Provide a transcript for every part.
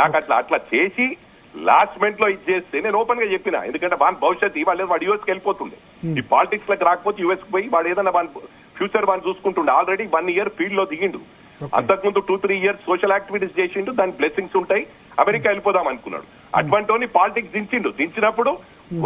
నాకు అట్లా చేసి లాస్ట్ మినిట్ లో ఇచ్చేస్తే నేను ఓపెన్ గా చెప్పిన, ఎందుకంటే వాని భవిష్యత్తు ఇవాళ వాడు యూఎస్ కి వెళ్ళిపోతుండే, ఈ పాలిటిక్స్ లకు రాకపోతే యూఎస్ కి పోయి వాడు ఏదైనా ఫ్యూచర్ వాడిని చూసుకుంటుండే. ఆల్రెడీ 1 year ఫీల్డ్ లో దిగిండు, అంతకుముందు 2-3 years సోషల్ యాక్టివిటీస్ చేసిండు, దాని బ్లెస్సింగ్స్ ఉంటాయి, అమెరికా వెళ్ళిపోదాం అనుకున్నాడు. అటువంటి పాలిటిక్స్ దించినప్పుడు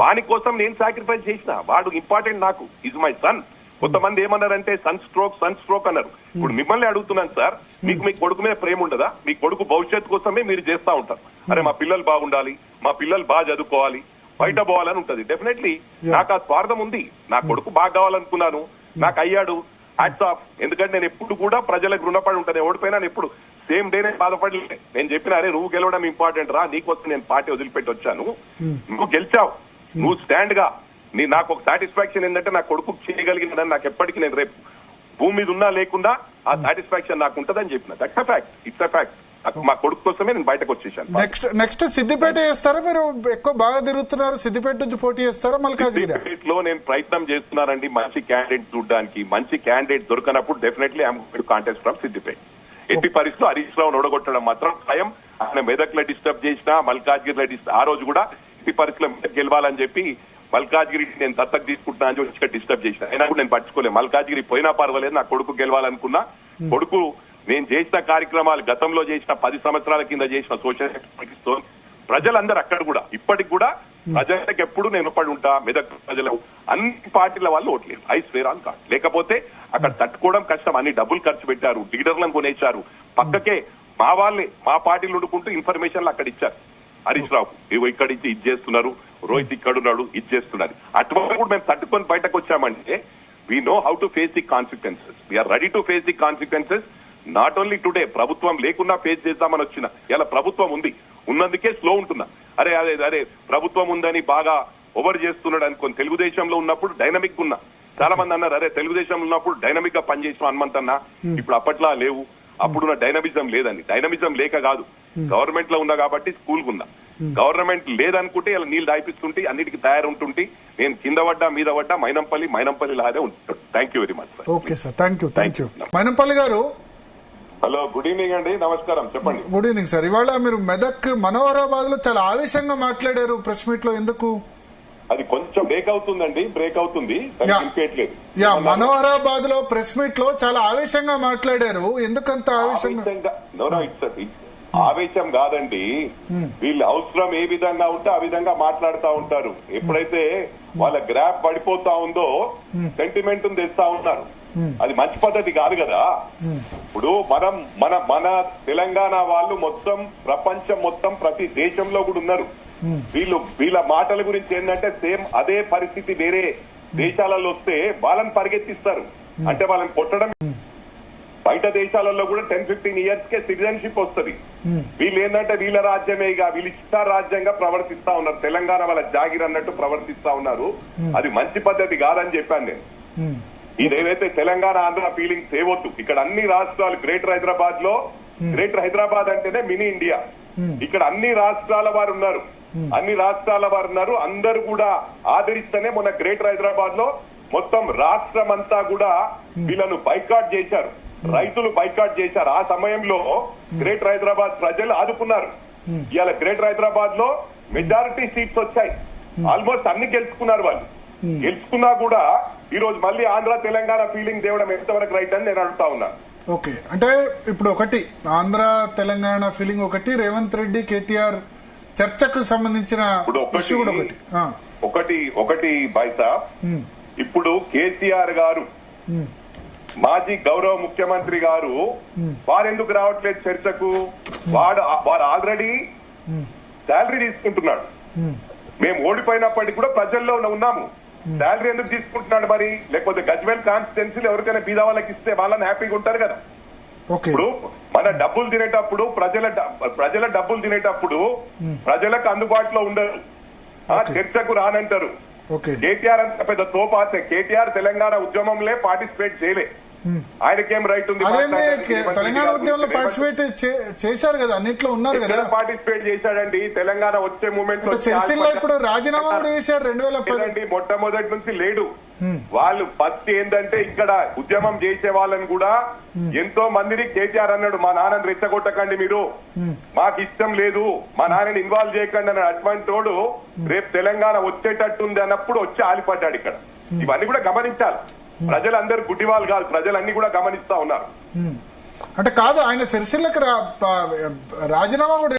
వాని కోసం నేను సాక్రిఫైస్ చేసిన. వాడు ఇంపార్టెంట్ నాకు, ఈజ్ మై సన్. కొంతమంది ఏమన్నారంటే సన్ స్ట్రోక్ అన్నారు. ఇప్పుడు మిమ్మల్ని అడుగుతున్నాను సార్, మీకు మీ కొడుకు మీద ప్రేమ ఉండదా? మీ కొడుకు భవిష్యత్తు కోసమే మీరు చేస్తా ఉంటారు. అరే మా పిల్లలు బాగుండాలి, మా పిల్లలు బాగా చదువుకోవాలి, బయట పోవాలని ఉంటది. డెఫినెట్లీ నాకు ఆ స్వార్థం ఉంది. నా కొడుకు బాగా కావాలనుకున్నాను, నాకు అయ్యాడు, హ్యాట్స్ ఆఫ్. ఎందుకంటే నేను ఎప్పుడు కూడా ప్రజలకు రుణపడి ఉంటాను. ఓడిపోయినా ఎప్పుడు సేమ్ డే నేను బాధపడలే. నేను చెప్పిన, అరే నువ్వు గెలవడం ఇంపార్టెంట్ రా, నీకోసం నేను పార్టీ వదిలిపెట్టి వచ్చాను, నువ్వు గెలిచావు, నువ్వు స్టాండ్ గా. నాకు ఒక సాటిస్ఫాక్షన్ ఏంటంటే నా కొడుకు చేయగలిగినదని నాకు ఎప్పటికీ, నేను రేపు భూమి మీద ఉన్నా లేకుండా ఆ సాటిస్ఫాక్షన్ నాకు ఉంటుందని చెప్పిన. That's a fact, it's a fact. మా కొడుకు కోసమే నేను బయటకు వచ్చేసాను. నెక్స్ట్ సిద్దిపేట చేస్తారా? మీరు ఎక్కువ బాగా తిరుగుతున్నారు, సిద్దిపేట నుంచి పోటీ చేస్తారా మల్కాజ్గిరి? సిద్దిపేటలో నేను ప్రయత్నం చేస్తున్నానండి మంచి క్యాండిడేట్ చూడడానికి. మంచి క్యాండిడేట్ దొరకనప్పుడు definitely I'm contest from Siddipet. ఎట్టి పరిస్థితుల్లో హరీష్ రావును ఓడగొట్టడం మాత్రం భయం. ఆయన మెదక్లో డిస్టర్బ్ చేసినా, మల్కాజ్గిరిలో ఆ రోజు కూడా ఎట్టి పరిస్థితుల్లో మెదక్ గెలవాలని చెప్పి మల్కాజ్గిరి నేను దత్తకు తీసుకుంటున్నా అని చెప్పి డిస్టర్బ్ చేసిన. అయినా కూడా నేను పట్టించుకోలేదు. మల్కాజ్గిరి పోయినా పర్వాలేదు, నా కొడుకు గెలవాలనుకున్నా. కొడుకు నేను చేసిన కార్యక్రమాలు, గతంలో చేసిన 10 సంవత్సరాల కింద చేసిన సోషల్ యాక్టివిటీస్ ప్రజలందరూ అక్కడ కూడా ఇప్పటికి కూడా ప్రజలకు ఎప్పుడు నేను పడి ఉంటా. మెదక్ ప్రజలు అన్ని పార్టీల వాళ్ళు ఓట్లేదు, ఐ స్వేర్ ఆన్ గాడ్. లేకపోతే అక్కడ తట్టుకోవడం కష్టం. అన్ని డబ్బులు ఖర్చు పెట్టారు, లీడర్లను కొనేశారు. పక్కకే మా వాళ్ళే మా పార్టీలు వండుకుంటూ ఇన్ఫర్మేషన్లు అక్కడ ఇచ్చారు. హరీష్ రావు ఇక్కడి నుంచి ఇది చేస్తున్నారు, రోహిత్ ఇక్కడున్నాడు, ఇది చేస్తున్నారు. అటువంటి కూడా మేము తట్టుకొని బయటకు వచ్చామంటే we know how to face the consequences. We are ready to face the consequences. Not only today, ప్రభుత్వం లేకున్నా ఫేస్ చేద్దామని వచ్చిన. ఇలా ప్రభుత్వం ఉంది, ఉన్నందుకే స్లో ఉంటున్నా. అరే ప్రభుత్వం ఉందని బాగా ఓవర్ చేస్తున్నాడు అనుకోని. తెలుగుదేశంలో ఉన్నప్పుడు డైనమిక్ ఉన్నా. చాలా మంది అన్నారు, అరే తెలుగుదేశంలో ఉన్నప్పుడు డైనమిక్ గా పనిచేసిన హనుమంతన్నా, ఇప్పుడు అప్పట్లా లేవు, అప్పుడున్న డైనమిజం లేదని. డైనమిజం లేక కాదు, గవర్నమెంట్ లో ఉన్నా కాబట్టి స్కూల్ ఉన్నా. గవర్నమెంట్ లేదనుకుంటే ఇలా నీళ్లు దాయిపిస్తుంటే అన్నిటికీ తయారుంటుంటే నేను కింద పడ్డా మీద పడ్డా మైనంపల్లి లాగే ఉంటాడు. Thank you very much sir. Okay sir, thank you. Mynampally గారు, హలో, గుడ్ ఈవినింగ్ అండి. నమస్కారం, చెప్పండి. Good evening sir. ఇవాళ మీరు మెదక్ మనోహరాబాద్ లో చాలా ఆవేశంగా మాట్లాడారు ప్రెస్ మీట్ లో, ఎందుకు? అది కొంచెం బ్రేక్ అవుతుందండి, బ్రేక్ అవుతుంది. మనోహరాబాద్ లో ప్రెస్ మీట్ లో చాలా ఆవేశంగా మాట్లాడారు, ఎందుకంత ఆవేశంగా? ఆవేశం కాదండి, వీళ్ళు అవసరం ఏ విధంగా ఉంటే ఆ విధంగా మాట్లాడుతూ ఉంటారు. ఎప్పుడైతే వాళ్ళ గ్రాఫ్ పడిపోతా ఉందో సెంటిమెంట్ తెస్తా ఉన్నారు. అది మంచి పద్ధతి కాదు కదా. ఇప్పుడు మన తెలంగాణ వాళ్ళు మొత్తం ప్రపంచం మొత్తం ప్రతి దేశంలో కూడా ఉన్నారు. వీళ్ళ మాటల గురించి ఏంటంటే సేమ్ అదే పరిస్థితి వేరే దేశాలలో వస్తే వాళ్ళని పరిగెత్తిస్తారు. అంటే వాళ్ళని కొట్టడం. బయట దేశాలలో కూడా 10-15 years కే సిటిజన్షిప్ వస్తుంది. వీళ్ళు ఏంటంటే వీళ్ళ రాజ్యమేగా, వీళ్ళు ఇష్ట రాజ్యంగా ప్రవర్తిస్తా ఉన్నారు. తెలంగాణ వాళ్ళ జాగిర్ అన్నట్టు ప్రవర్తిస్తా ఉన్నారు. అది మంచి పద్ధతి కాదని చెప్పాను నేను. ఇదేదైతే తెలంగాణ ఆంధ్ర ఫీలింగ్స్ తేవద్దు. ఇక్కడ అన్ని రాష్ట్రాలు, గ్రేటర్ హైదరాబాద్ అంటేనే మినీ ఇండియా. ఇక్కడ అన్ని రాష్ట్రాల వారు ఉన్నారు. అందరూ కూడా ఆదరిస్తేనే మొన్న గ్రేటర్ హైదరాబాద్ లో మొత్తం రాష్ట్రం అంతా కూడా వీళ్ళను బైకాట్ చేశారు, రైతులు బైకాట్ చేశారు. ఆ సమయంలో గ్రేటర్ హైదరాబాద్ ప్రజలు ఆదుకున్నారు. ఇవాళ గ్రేటర్ హైదరాబాద్ లో మెజారిటీ సీట్స్ వచ్చాయి, ఆల్మోస్ట్ అన్ని గెలుచుకున్నారు వాళ్ళు. గెలుచుకున్నా కూడా ఈ రోజు మళ్ళీ ఆంధ్ర తెలంగాణ ఫీలింగ్ తేవడం ఎంతవరకు రైట్ అని నేను అడుగుతా ఉన్నా. ఓకే, అంటే ఇప్పుడు ఒకటి ఆంధ్ర తెలంగాణ ఫీలింగ్ ఒకటి, రేవంత్ రెడ్డి కేటీఆర్ చర్చకు సంబంధించిన ఒకటి బైసా. ఇప్పుడు కేసీఆర్ గారు, మాజీ గౌరవ ముఖ్యమంత్రి గారు, వారెందుకు రావట్లేదు చర్చకు? వారు ఆల్రెడీ శాలరీ తీసుకుంటున్నాడు. మేము ఓడిపోయినప్పటికీ కూడా ప్రజల్లో ఉన్నాము. శాలరీ ఎందుకు తీసుకుంటున్నాడు మరి? లేకపోతే గజ్వేల్ కాన్స్టిట్యున్సీలో ఎవరికైనా బీద వాళ్ళకి ఇస్తే వాళ్ళని హ్యాపీగా ఉంటారు కదా. ఇప్పుడు మన డబ్బులు తినేటప్పుడు, ప్రజల డబ్బులు తినేటప్పుడు ప్రజలకు అందుబాటులో ఉండరు, చర్చకు రానంటారు. కేటీఆర్ అంత పెద్ద తోపాసే. కేటీఆర్ తెలంగాణ ఉద్యమంలో పార్టిసిపేట్ చేయలే. ఆయనకేం రైట్ ఉంది? అదేంటి తెలంగాణ ఉద్యమంలో పార్టిసిపేట్ చేశారు కదా, అన్నిట్లో ఉన్నారు కదా. పార్టిసిపేట్ చేశాడండి తెలంగాణ వచ్చే మూమెంట్ లో. సిరిసిల్ల ఇప్పుడు రాజీనామా కూడా చేశారు 2010. మొట్టమొదటి నుంచి లేడు. వాళ్ళు ఫస్ట్ ఏంటంటే ఇక్కడ ఉద్యమం చేసే వాళ్ళని కూడా ఎంతో మందిని కేటీఆర్ అన్నాడు, మా నాన్నని రెచ్చగొట్టకండి మీరు, మాకు ఇష్టం లేదు, మా నాన్నని ఇన్వాల్వ్ చేయకండి అన్నాడు. అటువంటి వాడు రేపు తెలంగాణ వచ్చేటట్టుంది అన్నప్పుడు వచ్చి ఆలిపడ్డాడు ఇక్కడ. ఇవన్నీ కూడా గమనించాలి. ప్రజలందరూ గుడ్డివాళ్ళు కాదు, ప్రజలన్నీ కూడా గమనిస్తా ఉన్నారు. అంటే కాదు, ఆయన సిరిసిల్లకు రాజీనామా కూడా